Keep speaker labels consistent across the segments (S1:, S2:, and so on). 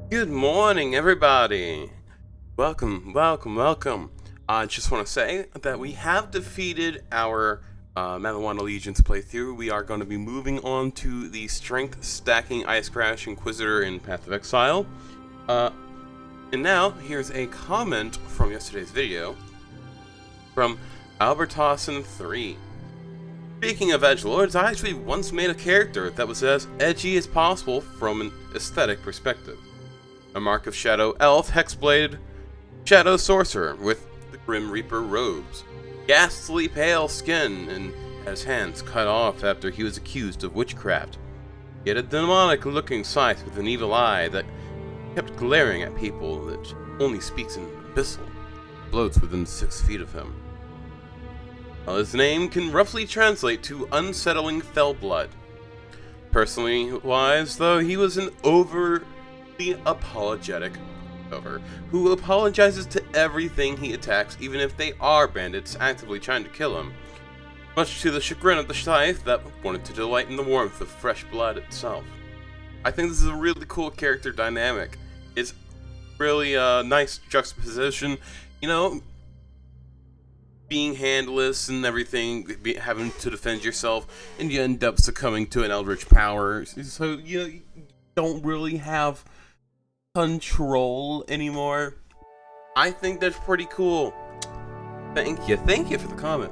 S1: Good morning, everybody. Welcome. I just want to say that we have defeated our Maliwan Allegiance playthrough. We are going to be moving on to the Strength Stacking Ice Crash Inquisitor in Path of Exile. And now, here's a comment from yesterday's video from Albertosson3. Speaking of edgelords, I actually once made a character that was as edgy as possible from an aesthetic perspective. A Mark of Shadow Elf, Hexblade, Shadow Sorcerer with the Grim Reaper robes, ghastly pale skin, and had his hands cut off after he was accused of witchcraft. He had a demonic looking scythe with an evil eye that kept glaring at people that only speaks in abyssal, floats within 6 feet of him. His name can roughly translate to unsettling fellblood. Personally wise, though, he was an overly apologetic who apologizes to everything he attacks, even if they are bandits actively trying to kill him, much to the chagrin of the scythe that wanted to delight in the warmth of fresh blood itself. I think this is a really cool character dynamic. It's really a nice juxtaposition, you know, being handless and everything, having to defend yourself, and you end up succumbing to an eldritch power, so you don't really have control anymore. I think that's pretty cool. Thank you for the comment.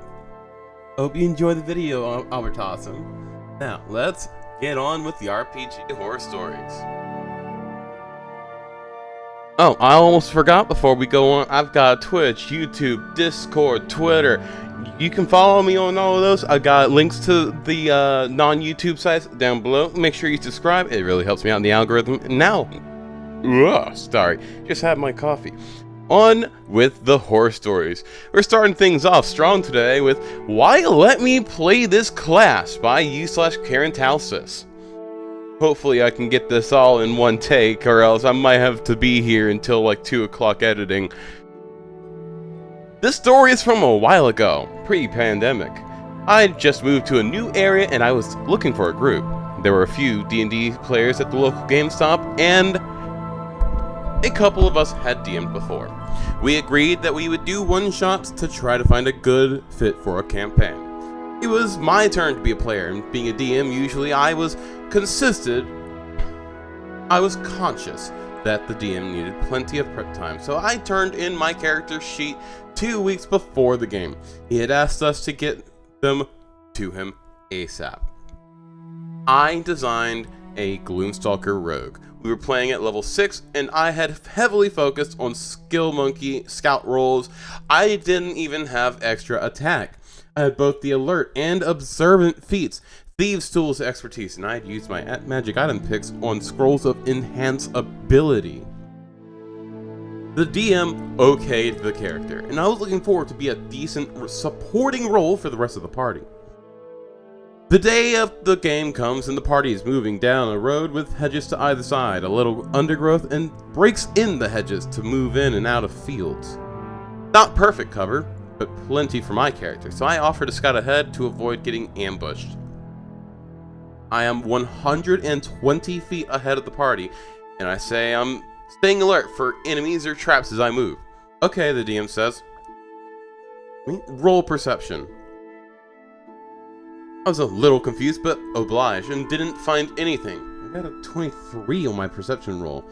S1: Hope you enjoy the video, Albertosson. Now, let's get on with the RPG horror stories. Oh, I almost forgot before we go on. I've got Twitch, YouTube, Discord, Twitter. You can follow me on all of those. I got links to the non-YouTube sites down below. Make sure you subscribe. It really helps me out in the algorithm. And now, sorry, just had my coffee. On with the horror stories. We're starting things off strong today with Why Let Me Play This Class by u/KarenTalsis. Hopefully I can get this all in one take, or else I might have to be here until like 2 o'clock editing. This story is from a while ago, pre-pandemic. I just moved to a new area and I was looking for a group. There were a few D&D players at the local GameStop, and a couple of us had DM'd before. We agreed that we would do one-shots to try to find a good fit for a campaign. It was my turn to be a player, and being a DM, usually I was conscious that the DM needed plenty of prep time, so I turned in my character sheet 2 weeks before the game. He had asked us to get them to him ASAP. I designed a Gloomstalker rogue. We were playing at level 6, and I had heavily focused on skill monkey scout rolls. I didn't even have extra attack. I had both the alert and observant feats, thieves' tools expertise, and I had used my magic item picks on scrolls of enhance ability. The DM okayed the character, and I was looking forward to be a decent supporting role for the rest of the party. The day of the game comes and the party is moving down a road with hedges to either side, a little undergrowth, and breaks in the hedges to move in and out of fields. Not perfect cover, but plenty for my character, so I offer to scout ahead to avoid getting ambushed. I am 120 feet ahead of the party, and I say I'm staying alert for enemies or traps as I move. Okay, the DM says. Roll perception. I was a little confused, but obliged, and didn't find anything. I got a 23 on my perception roll.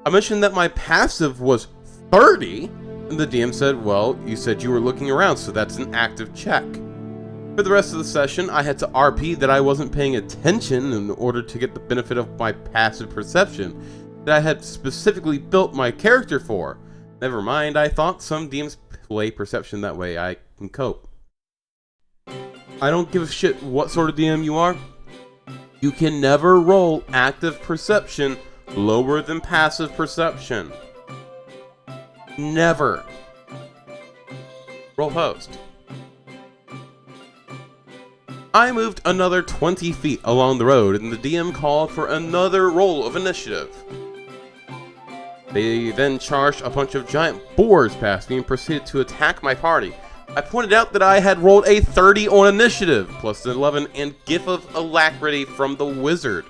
S1: I mentioned that my passive was 30, and the DM said, well, you said you were looking around, so that's an active check. For the rest of the session, I had to RP that I wasn't paying attention in order to get the benefit of my passive perception that I had specifically built my character for. Never mind, I thought some DMs play perception that way. I can cope. I don't give a shit what sort of DM you are. You can never roll active perception lower than passive perception. Never. Roll host. I moved another 20 feet along the road, and the DM called for another roll of initiative. They then charged a bunch of giant boars past me and proceeded to attack my party. I pointed out that I had rolled a 30 on initiative, plus an 11 and Gift of Alacrity from the wizard.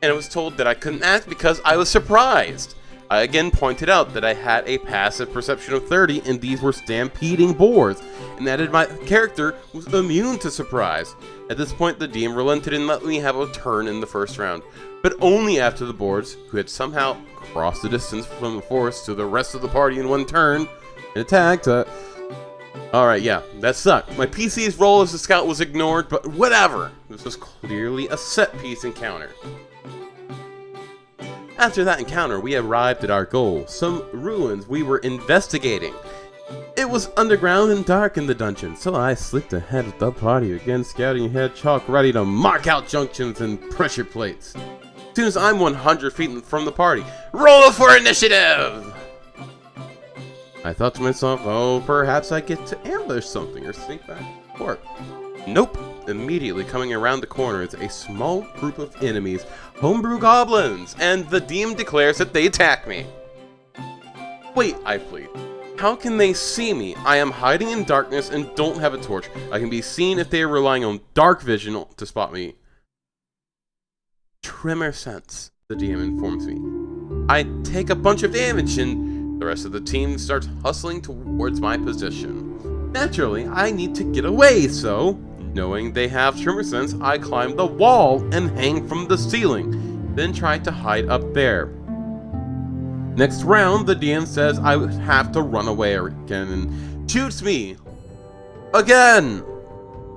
S1: and I was told that I couldn't act because I was surprised. I again pointed out that I had a passive perception of 30 and these were stampeding boars, and that my character was immune to surprise. At this point, the DM relented and let me have a turn in the first round, but only after the boars, who had somehow crossed the distance from the forest to the rest of the party in one turn, and attacked. Alright, yeah, that sucked. My PC's role as a scout was ignored, but whatever. This was clearly a set-piece encounter. After that encounter, we arrived at our goal, some ruins we were investigating. It was underground and dark in the dungeon, so I slipped ahead of the party again, scouting ahead, chalk ready to mark out junctions and pressure plates. As soon as I'm 100 feet from the party, roll for initiative! I thought to myself, oh, perhaps I get to ambush something or sneak back or nope. Immediately coming around the corner is a small group of enemies, homebrew goblins, and the DM declares that they attack me. Wait, I plead. How can they see me? I am hiding in darkness and don't have a torch. I can be seen if they are relying on dark vision to spot me. Tremor sense, the DM informs me. I take a bunch of damage and the rest of the team starts hustling towards my position. Naturally, I need to get away, so knowing they have tremor sense, I climb the wall and hang from the ceiling, then try to hide up there. Next round, the DM says I would have to run away again and shoots me again.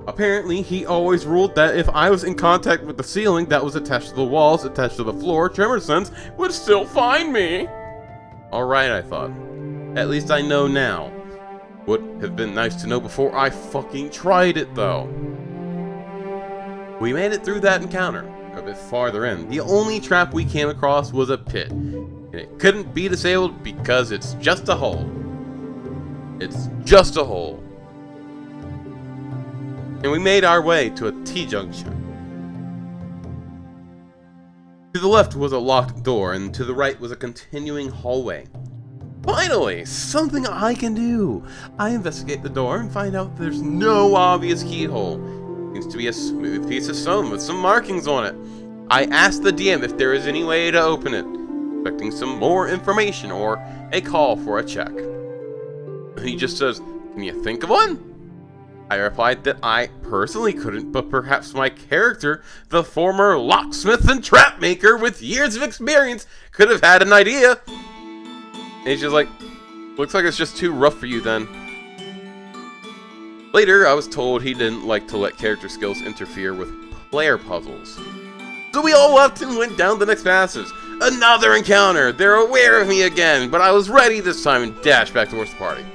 S1: Apparently, he always ruled that if I was in contact with the ceiling that was attached to the walls, attached to the floor, tremor sense would still find me. Alright, I thought. At least I know now. Would have been nice to know before I fucking tried it, though. We made it through that encounter, a bit farther in. The only trap we came across was a pit, and it couldn't be disabled because it's just a hole. It's just a hole. And we made our way to a T-junction. To the left was a locked door, and to the right was a continuing hallway. Finally, something I can do! I investigate the door and find out there's no obvious keyhole. Seems to be a smooth piece of stone with some markings on it. I ask the DM if there is any way to open it, expecting some more information or a call for a check. He just says, "Can you think of one?" I replied that I personally couldn't, but perhaps my character, the former locksmith and trap maker with years of experience, could have had an idea. And he's just like, looks like it's just too rough for you then. Later, I was told he didn't like to let character skills interfere with player puzzles. So we all left and went down the next passage. Another encounter! They're aware of me again, but I was ready this time and dashed back towards the party.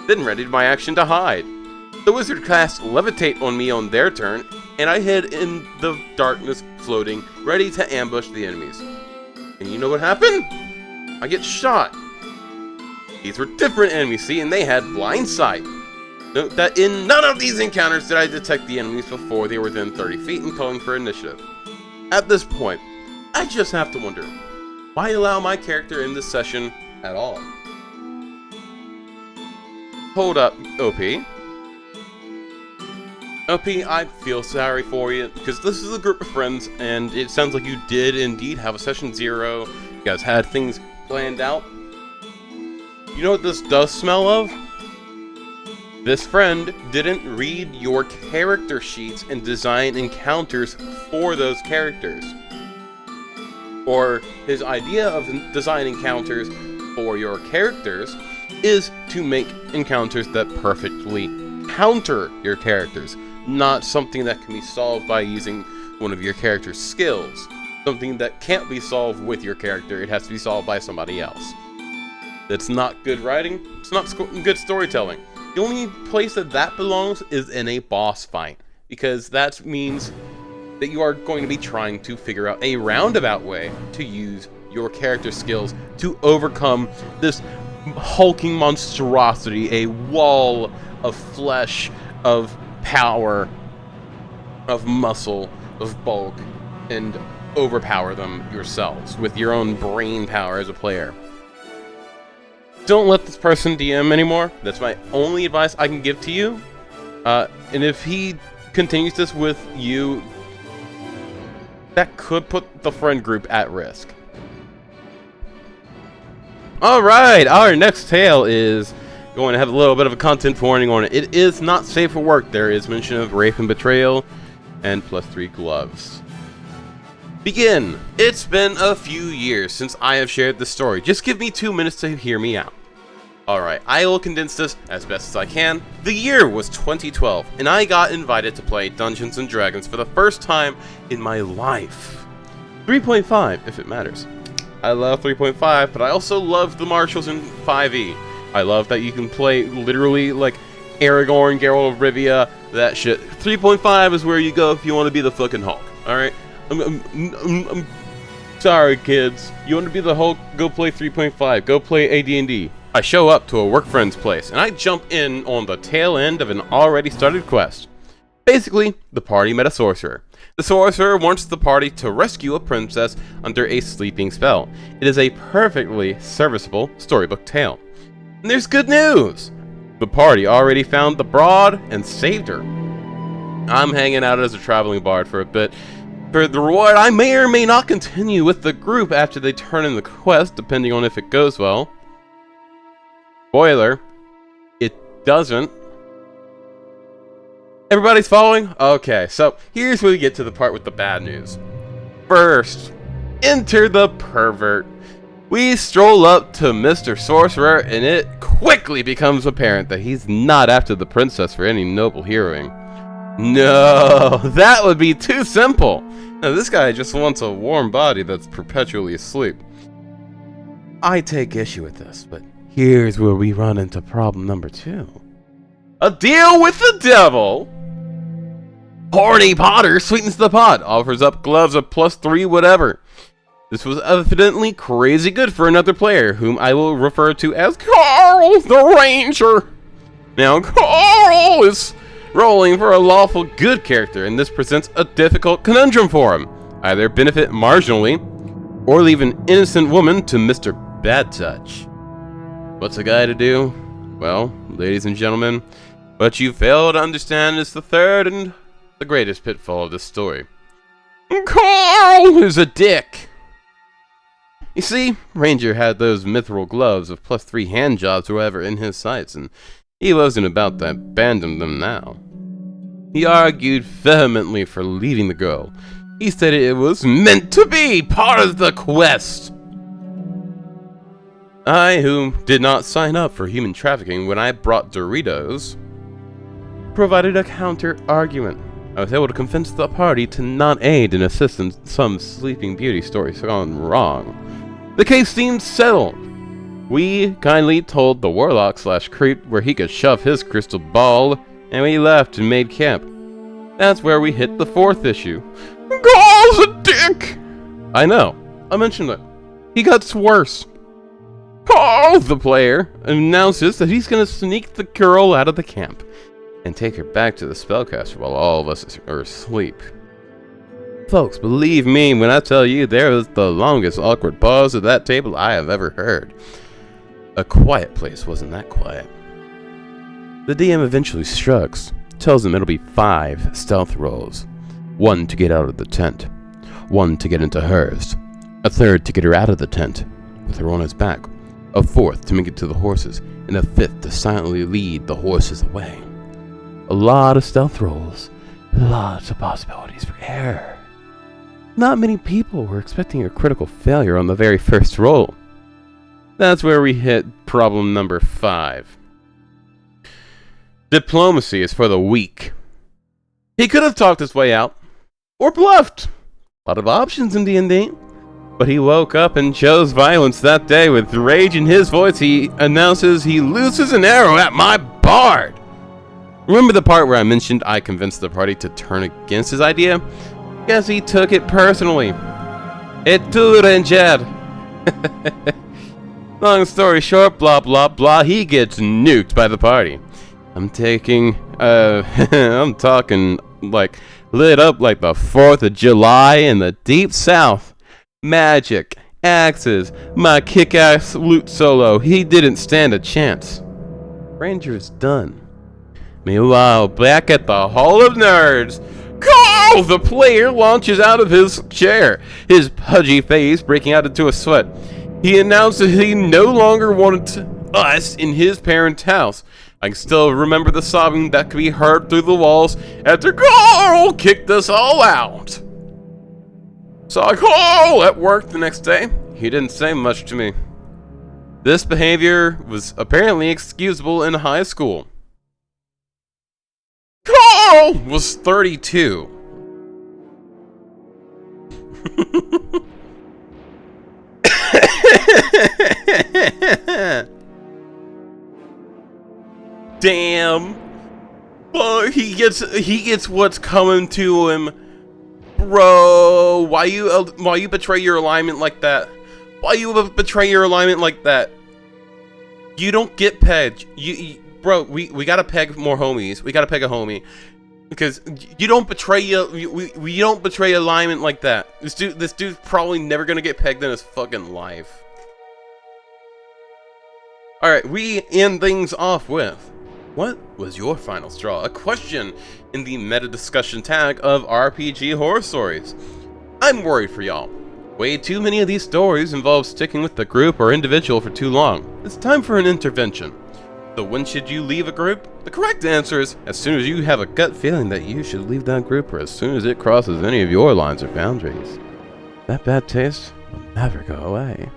S1: Then readied my action to hide. The wizard cast levitate on me on their turn, and I hid in the darkness floating, ready to ambush the enemies. And you know what happened? I get shot. These were different enemies, see, and they had blind sight. Note that in none of these encounters did I detect the enemies before they were within 30 feet and calling for initiative. At this point, I just have to wonder, why allow my character in this session at all? Hold up, OP. OP, I feel sorry for you, because this is a group of friends, and it sounds like you did indeed have a session 0. You guys had things planned out. You know what this does smell of? This friend didn't read your character sheets and design encounters for those characters. Or his idea of design encounters for your characters is to make encounters that perfectly counter your characters, not something that can be solved by using one of your character's skills. Something that can't be solved with your character, it has to be solved by somebody else. That's not good writing, it's not good storytelling. The only place that belongs is in a boss fight, because that means that you are going to be trying to figure out a roundabout way to use your character skills to overcome this hulking monstrosity, a wall of flesh, of power, of muscle, of bulk, and overpower them yourselves with your own brain power as a player. Don't let this person DM anymore. That's my only advice I can give to you. And if he continues this with you, that could put the friend group at risk. Alright, our next tale is going to have a little bit of a content warning on it. It is not safe for work. There is mention of rape and betrayal, and +3 gloves. Begin. It's been a few years since I have shared this story. Just give me 2 minutes to hear me out. Alright, I will condense this as best as I can. The year was 2012, and I got invited to play Dungeons & Dragons for the first time in my life. 3.5, if it matters. I love 3.5, but I also love the marshals in 5e. I love that you can play literally like Aragorn, Geralt of Rivia, that shit. 3.5 is where you go if you want to be the fucking Hulk, alright? I'm sorry, kids. You want to be the Hulk? Go play 3.5. Go play AD&D. I show up to a work friend's place, and I jump in on the tail end of an already started quest. Basically, the party met a sorcerer. The sorcerer wants the party to rescue a princess under a sleeping spell. It is a perfectly serviceable storybook tale. And there's good news! The party already found the broad and saved her. I'm hanging out as a traveling bard for a bit. For the reward, I may or may not continue with the group after they turn in the quest, depending on if it goes well. Spoiler, it doesn't. Everybody's following? Okay, so here's where we get to the part with the bad news. First, enter the pervert. We stroll up to Mr. Sorcerer, and it quickly becomes apparent that he's not after the princess for any noble heroing. No, that would be too simple. Now, this guy just wants a warm body that's perpetually asleep. I take issue with this, but here's where we run into problem number 2. A deal with the devil! Horny Potter sweetens the pot, offers up gloves of +3 whatever. This was evidently crazy good for another player, whom I will refer to as Carl the Ranger. Now, Carl is rolling for a lawful good character, and this presents a difficult conundrum for him. Either benefit marginally, or leave an innocent woman to Mr. Bad Touch. What's a guy to do? Well, ladies and gentlemen, what you fail to understand is the third and the greatest pitfall of this story. Carl is a dick! You see, Ranger had those mithril gloves of +3 hand jobs or whatever in his sights, and he wasn't about to abandon them now. He argued vehemently for leaving the girl. He stated it was meant to be part of the quest. I, who did not sign up for human trafficking when I brought Doritos, provided a counter-argument. I was able to convince the party to not aid and assist in some Sleeping Beauty story gone wrong. The case seemed settled. We kindly told the warlock/creep where he could shove his crystal ball, and we left and made camp. That's where we hit the 4th issue. Carl's a dick! I know. I mentioned it. He got worse. Carl, the player, announces that he's gonna sneak the girl out of the camp and take her back to the spellcaster while all of us are asleep. Folks, believe me when I tell you there was the longest awkward pause at that table I have ever heard. A quiet place wasn't that quiet. The DM eventually shrugs, tells them it'll be 5 stealth rolls. 1 to get out of the tent, 1 to get into hers, a 3rd to get her out of the tent with her on his back, a 4th to make it to the horses, and a 5th to silently lead the horses away. A lot of stealth rolls, lots of possibilities for error. Not many people were expecting a critical failure on the very first roll. That's where we hit problem number 5. Diplomacy is for the weak. He could have talked his way out, or bluffed. A lot of options in D&D. But he woke up and chose violence that day. With rage in his voice, he announces he loses an arrow at my bard. Remember the part where I mentioned I convinced the party to turn against his idea? Guess he took it personally. Et tu, Ranger. Long story short, blah blah blah, he gets nuked by the party. I'm talking like lit up like the 4th of July in the deep south. Magic, axes, my kick-ass lute solo, he didn't stand a chance. Ranger's done. Meanwhile, back at the Hall of Nerds, Carl! The player launches out of his chair, his pudgy face breaking out into a sweat. He announced that he no longer wanted us in his parents' house. I can still remember the sobbing that could be heard through the walls after Carl kicked us all out. Saw Carl at work the next day. He didn't say much to me. This behavior was apparently excusable in high school. Carl was 32. Damn. Oh, he gets what's coming to him. Bro, why you betray your alignment like that? Why you betray your alignment like that? You don't get pegged. Bro, we gotta peg more homies. We gotta peg a homie. Because you don't betray we don't betray alignment like that. This dude's probably never gonna get pegged in his fucking life. Alright, we end things off with, what was your final straw? A question in the meta discussion tag of RPG horror stories. I'm worried for y'all. Way too many of these stories involve sticking with the group or individual for too long. It's time for an intervention. So when should you leave a group? The correct answer is as soon as you have a gut feeling that you should leave that group, or as soon as it crosses any of your lines or boundaries. That bad taste will never go away.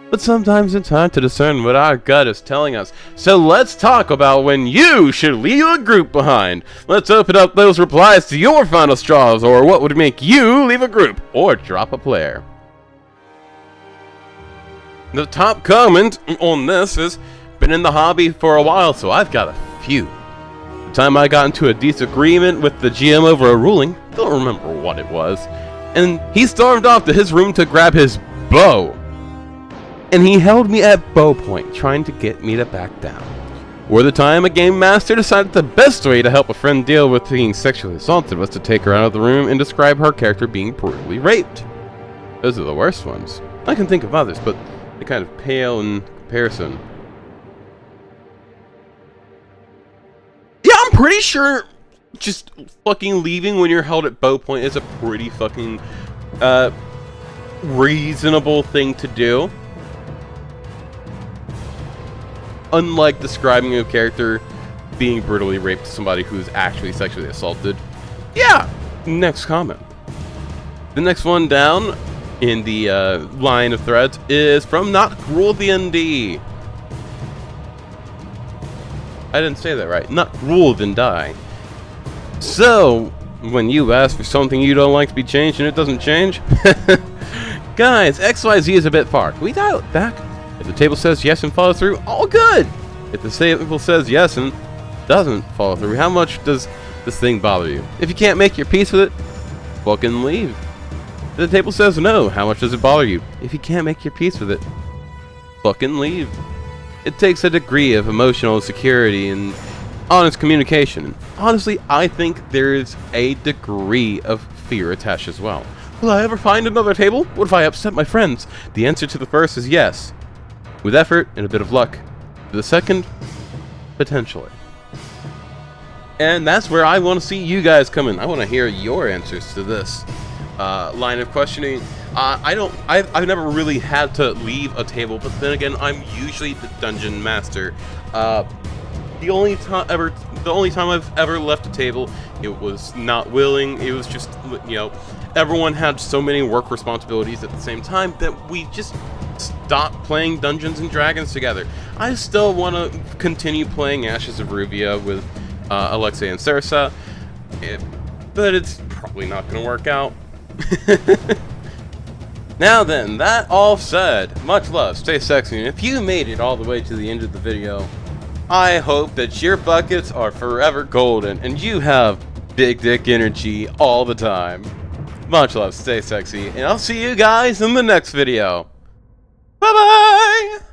S1: But sometimes it's hard to discern what our gut is telling us. So let's talk about when you should leave a group behind. Let's open up those replies to your final straws, or what would make you leave a group or drop a player. The top comment on this is, been in the hobby for a while, so I've got a few. The time I got into a disagreement with the GM over a ruling, don't remember what it was, and he stormed off to his room to grab his bow. And he held me at bow point, trying to get me to back down. Or the time a game master decided the best way to help a friend deal with being sexually assaulted was to take her out of the room and describe her character being brutally raped. Those are the worst ones. I can think of others, but they kind of pale in comparison. Yeah, I'm pretty sure just fucking leaving when you're held at bow point is a pretty fucking reasonable thing to do. Unlike describing a character being brutally raped to somebody who's actually sexually assaulted. Yeah! Next comment. The next one down in the line of threads is from Not Cruel DND. I didn't say that right. Not Cruel Then Die. So, when you ask for something you don't like to be changed and it doesn't change, guys, XYZ is a bit far. Can we dial it back? If the table says yes and follow through, all good! If the table says yes and doesn't follow through, how much does this thing bother you? If you can't make your peace with it, fucking leave. If the table says no, how much does it bother you? If you can't make your peace with it, fucking leave. It takes a degree of emotional security and honest communication. Honestly, I think there is a degree of fear attached as well. Will I ever find another table? What if I upset my friends? The answer to the first is yes. With effort and a bit of luck. The second, potentially. And that's where I want to see you guys come in. I want to hear your answers to this line of questioning. I've never really had to leave a table, but then again, I'm usually the dungeon master. The only time I've ever left a table, it was not willing. It was just, you know, everyone had so many work responsibilities at the same time that we just stopped playing Dungeons and Dragons together. I still want to continue playing Ashes of Rubia with Alexei and Sarsa, but it's probably not going to work out. Now then, that all said, much love, stay sexy, and if you made it all the way to the end of the video, I hope that your buckets are forever golden and you have big dick energy all the time. Much love, stay sexy, and I'll see you guys in the next video. Bye-bye!